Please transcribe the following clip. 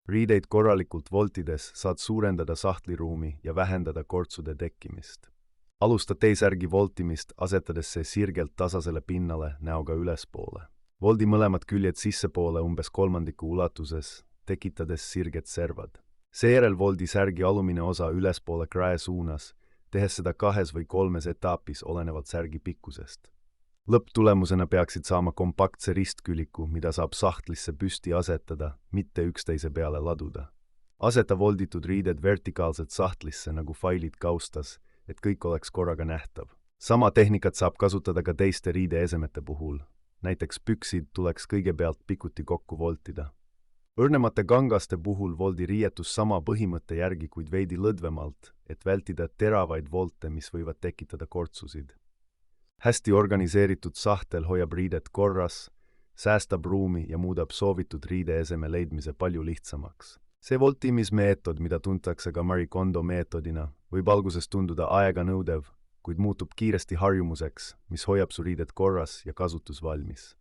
Riideid korralikult voltides saad suurendada sahtliruumi ja vähendada kortsude tekkimist. Alusta T-särgi voltimist, asetades see sirgelt tasasele pinnale näoga ülespoole. Voldi mõlemad küljed sissepoole umbes kolmandiku ulatuses, tekitades sirged servad. Seejärel voldi särgi alumine osa ülespoole krae suunas, tehes seda 2 või 3 etapis olenevalt särgi pikkusest. Lõpptulemusena peaksid saama kompaktse ristküliku, mida saab sahtlisse püsti asetada, mitte üksteise peale laduda. Aseta volditud riided vertikaalselt sahtlisse nagu failid kaustas, et kõik oleks korraga nähtav. Sama tehnikat saab kasutada ka teiste riideesemete puhul. Näiteks püksid tuleks kõigepealt pikuti kokku voltida. Õrnemate kangaste puhul voldi riietus sama põhimõtte järgi, kuid veidi lõdvemalt, et vältida teravaid volte, mis võivad tekitada kortsusid. Hästi organiseeritud sahtel hoiab riidet korras, säästab ruumi ja muudab soovitud riideeseme leidmise palju lihtsamaks. See voltimismeetod, mida tuntakse ka Marie Kondo meetodina, võib alguses tunduda aeganõudev, kuid muutub kiiresti harjumuseks, mis hoiab su riided korras ja kasutusvalmis.